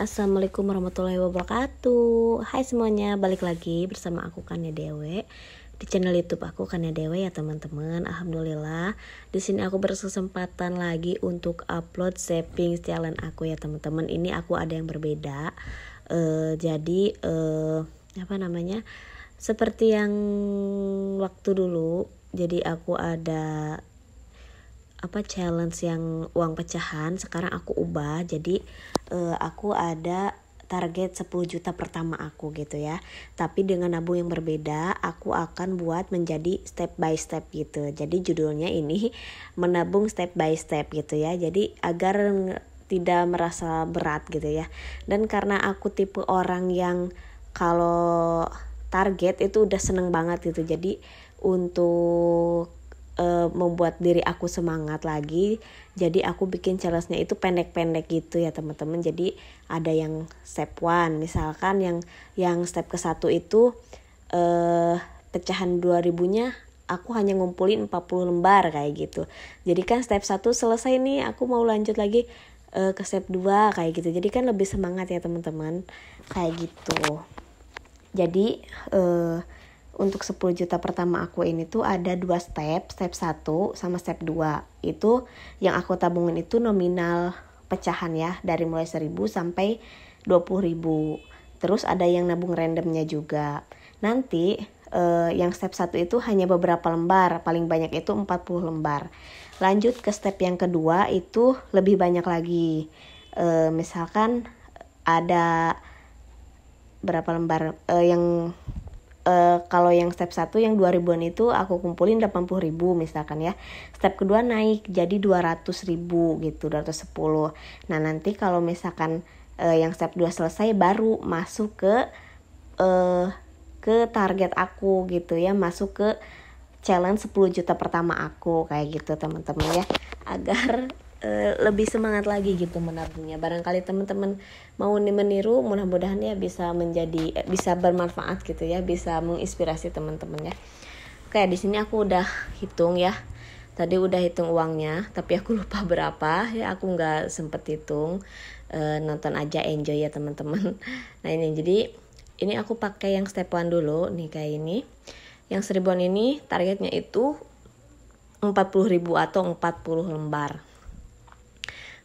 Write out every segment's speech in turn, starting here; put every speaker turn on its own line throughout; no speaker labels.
Assalamualaikum warahmatullahi wabarakatuh. Hai semuanya, balik lagi bersama aku Kania Dewe di channel YouTube aku Kania Dewe ya teman-teman. Alhamdulillah, di sini aku berkesempatan lagi untuk upload shaping challenge aku ya teman-teman. Ini aku ada yang berbeda. Jadi seperti yang waktu dulu. Jadi aku ada challenge yang uang pecahan. Sekarang aku ubah jadi aku ada target 10 juta pertama aku gitu ya, tapi dengan nabung yang berbeda. Aku akan buat menjadi step by step gitu. Jadi judulnya ini menabung step by step gitu ya, jadi agar tidak merasa berat gitu ya. Dan karena aku tipe orang yang kalau target itu udah seneng banget gitu, jadi untuk membuat diri aku semangat lagi, jadi aku bikin challenge-nya itu pendek-pendek gitu ya teman-teman. Jadi ada yang step 1, misalkan yang step ke-1 itu pecahan 2000-nya aku hanya ngumpulin 40 lembar kayak gitu. Jadi kan step 1 selesai nih, aku mau lanjut lagi ke step 2 kayak gitu. Jadi kan lebih semangat ya teman-teman kayak gitu. Jadi untuk 10 juta pertama aku ini tuh ada 2 step 1 sama step 2. Itu yang aku tabungin itu nominal pecahan ya, dari mulai 1000 sampai 20.000. Terus ada yang nabung randomnya juga. Nanti yang step 1 itu hanya beberapa lembar, paling banyak itu 40 lembar. Lanjut ke step yang kedua itu lebih banyak lagi. Misalkan ada berapa lembar kalau yang step 1 yang 2000-an itu aku kumpulin 80.000 misalkan ya. Step kedua naik jadi 200.000 gitu, 210. Nah nanti kalau misalkan yang step 2 selesai baru masuk ke target aku gitu ya, masuk ke challenge 10 juta pertama aku kayak gitu teman-teman ya, agar lebih semangat lagi gitu menabungnya. Barangkali teman-teman mau meniru, mudah-mudahan ya bisa bermanfaat gitu ya, bisa menginspirasi teman-teman ya. Oke, di sini aku udah hitung ya. Tadi udah hitung uangnya, tapi aku lupa berapa ya, aku nggak sempet hitung. Nonton aja, enjoy ya teman-teman. Nah ini jadi ini aku pakai yang step 1 dulu nih kayak ini. Yang 1000-an ini targetnya itu 40.000 atau 40 lembar.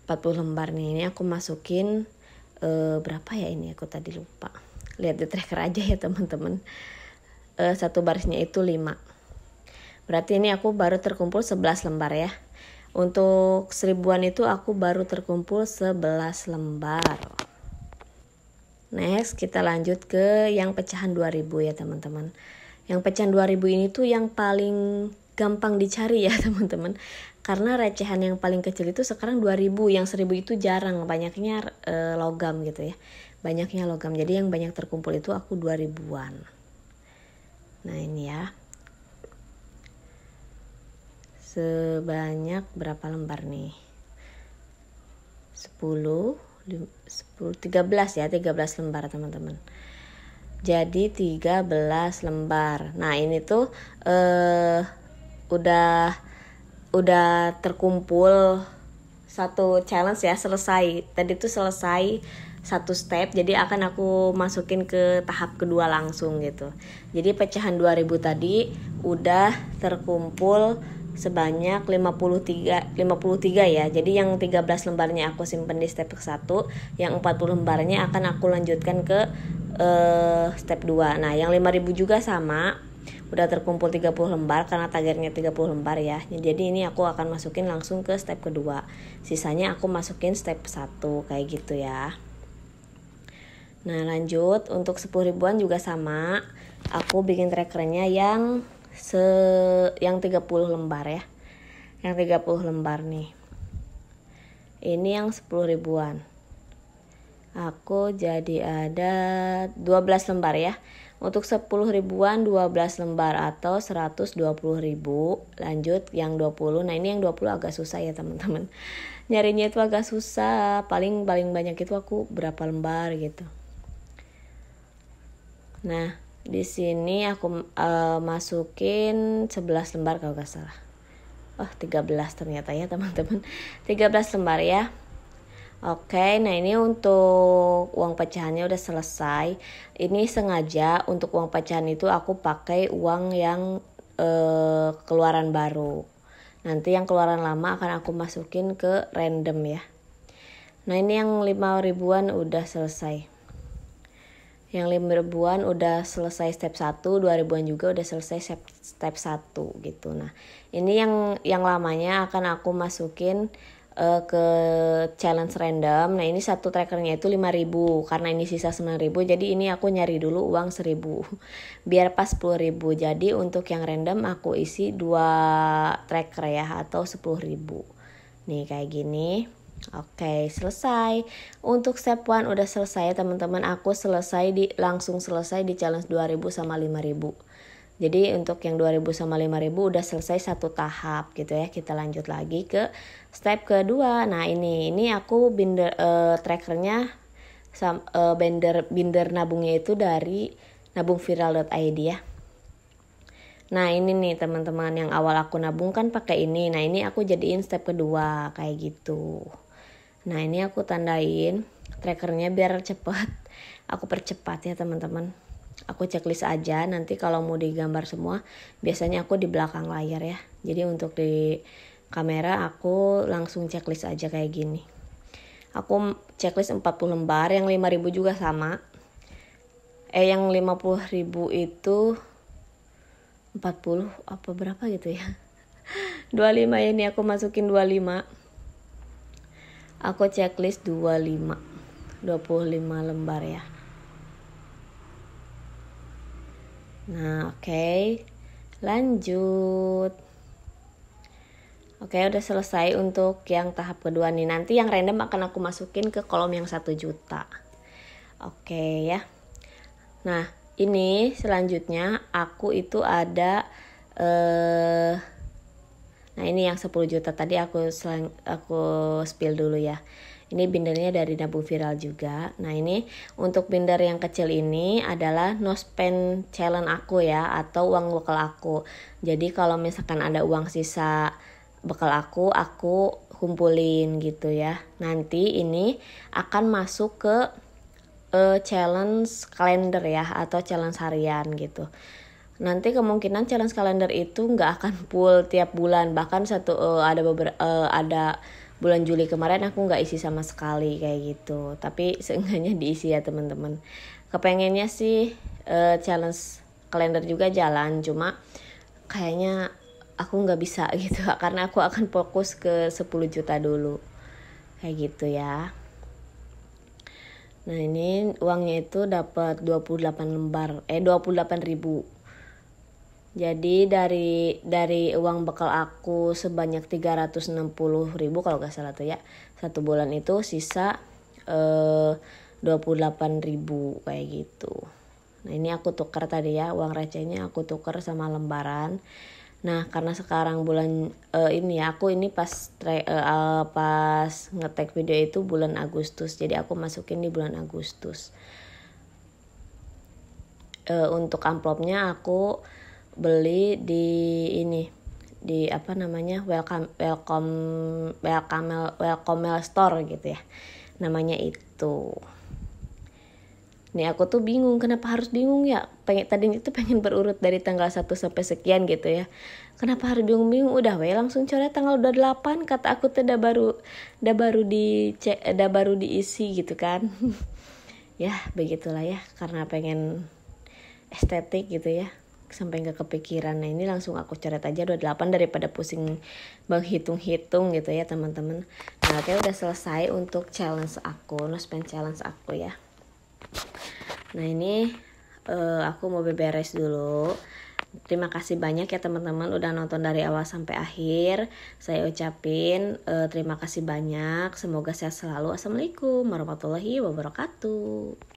40 lembar nih, ini aku masukin berapa ya ini, aku tadi lupa. Lihat di tracker aja ya teman-teman. Satu barisnya itu 5. Berarti ini aku baru terkumpul 11 lembar ya. Untuk 1000-an itu aku baru terkumpul 11 lembar. Next kita lanjut ke yang pecahan 2000 ya teman-teman. Yang pecahan 2000 ini tuh yang paling gampang dicari ya teman-teman. Karena recehan yang paling kecil itu sekarang 2000, yang 1000 itu jarang, banyaknya logam gitu ya. Banyaknya logam. Jadi yang banyak terkumpul itu aku 2000-an. Nah, ini ya. Sebanyak berapa lembar nih? 10, 13 ya, 13 lembar teman-teman. Jadi 13 lembar. Nah, ini tuh udah terkumpul satu challenge ya, selesai. Tadi tuh selesai satu step, jadi akan aku masukin ke tahap kedua langsung gitu. Jadi pecahan 2000 tadi udah terkumpul sebanyak 53 ya. Jadi yang 13 lembarnya aku simpen di step ke-1, yang 40 lembarnya akan aku lanjutkan ke step 2. Nah, yang 5000 juga sama, udah terkumpul 30 lembar karena targetnya 30 lembar ya. Jadi ini aku akan masukin langsung ke step kedua. Sisanya aku masukin step 1 kayak gitu ya. Nah, lanjut untuk 10 ribuan juga sama. Aku bikin trackernya yang 30 lembar ya. Yang 30 lembar nih. Ini yang 10 ribuan. Aku jadi ada 12 lembar ya. Untuk 10 ribuan 12 lembar atau 120.000. Lanjut yang 20. Nah, ini yang 20 agak susah ya teman-teman. Nyarinya itu agak susah. Paling banyak itu aku berapa lembar gitu. Nah, di sini aku masukin 11 lembar kalau enggak salah. 13 ternyata ya teman-teman. 13 lembar ya. Oke, nah ini untuk uang pecahannya udah selesai. Ini sengaja untuk uang pecahan itu aku pakai uang yang keluaran baru. Nanti yang keluaran lama akan aku masukin ke random ya. Nah ini yang 5 ribuan udah selesai. Yang 5 ribuan udah selesai step 1, 2 ribuan juga udah selesai step 1 gitu. Nah ini yang lamanya akan aku masukin ke challenge random. Nah ini satu trackernya itu 5.000 karena ini sisa 9.000, jadi ini aku nyari dulu uang 1.000 biar pas 10.000. Jadi untuk yang random aku isi 2 tracker ya, atau 10.000 nih kayak gini. Oke, selesai. Untuk step 1 udah selesai ya teman-teman. Aku langsung selesai di challenge 2.000 sama 5.000. Jadi untuk yang 2.000 sama 5.000 udah selesai satu tahap gitu ya. Kita lanjut lagi ke step kedua. Nah ini aku binder trackernya binder nabungnya itu dari nabungviral.id ya. Nah ini nih teman-teman, yang awal aku nabung kan pakai ini. Nah ini aku jadiin step kedua kayak gitu. Nah ini aku tandain trackernya biar cepet. Aku percepat ya teman-teman. Aku checklist aja, nanti kalau mau digambar semua biasanya aku di belakang layar ya. Jadi untuk di kamera aku langsung checklist aja kayak gini. Aku checklist 40 lembar, yang 5.000 juga sama. Yang 50.000 itu 40 apa berapa gitu ya. 25 ya, ini aku masukin 25. Aku checklist 25 lembar ya. Nah oke, lanjut. Oke, udah selesai untuk yang tahap kedua nih. Nanti yang random akan aku masukin ke kolom yang 1 juta. Oke ya. Nah ini selanjutnya aku itu ada nah ini yang 10 juta tadi aku spill dulu ya. Ini bindernya dari nabung viral juga. Nah ini untuk binder yang kecil ini adalah no spend challenge aku ya, atau uang bekal aku. Jadi kalau misalkan ada uang sisa bekal aku kumpulin gitu ya. Nanti ini akan masuk ke challenge kalender ya, atau challenge harian gitu. Nanti kemungkinan challenge kalender itu nggak akan full tiap bulan. Bahkan ada bulan Juli kemarin aku nggak isi sama sekali kayak gitu. Tapi seenggaknya diisi ya teman-teman. Kepengennya sih challenge kalender juga jalan, cuma kayaknya aku nggak bisa gitu karena aku akan fokus ke 10 juta dulu kayak gitu ya. Nah ini uangnya itu dapat 28 ribu. Jadi dari uang bekal aku sebanyak 360 ribu kalau gak salah tuh ya. Satu bulan itu sisa 28 ribu kayak gitu. Nah ini aku tukar tadi ya, uang recehnya aku tukar sama lembaran. Nah karena sekarang bulan ini ya, aku ini pas nge-tag video itu bulan Agustus. Jadi aku masukin di bulan Agustus. Untuk amplopnya aku beli di welcome store gitu ya namanya itu. Nih aku tuh bingung, kenapa harus bingung ya, tadinya itu pengen berurut dari tanggal 1 sampai sekian gitu ya. Kenapa harus bingung-bingung, udah langsung coret tanggal 28, kata aku tuh udah baru diisi gitu kan. Ya begitulah ya, karena pengen estetik gitu ya, sampai gak kepikiran. Nah ini langsung aku coret aja 28 daripada pusing menghitung-hitung gitu ya teman-teman. Nah oke, udah selesai untuk challenge aku, no spend challenge aku ya. Nah ini aku mau beberes dulu. Terima kasih banyak ya teman-teman udah nonton dari awal sampai akhir. Saya ucapin terima kasih banyak. Semoga sehat selalu. Assalamualaikum warahmatullahi wabarakatuh.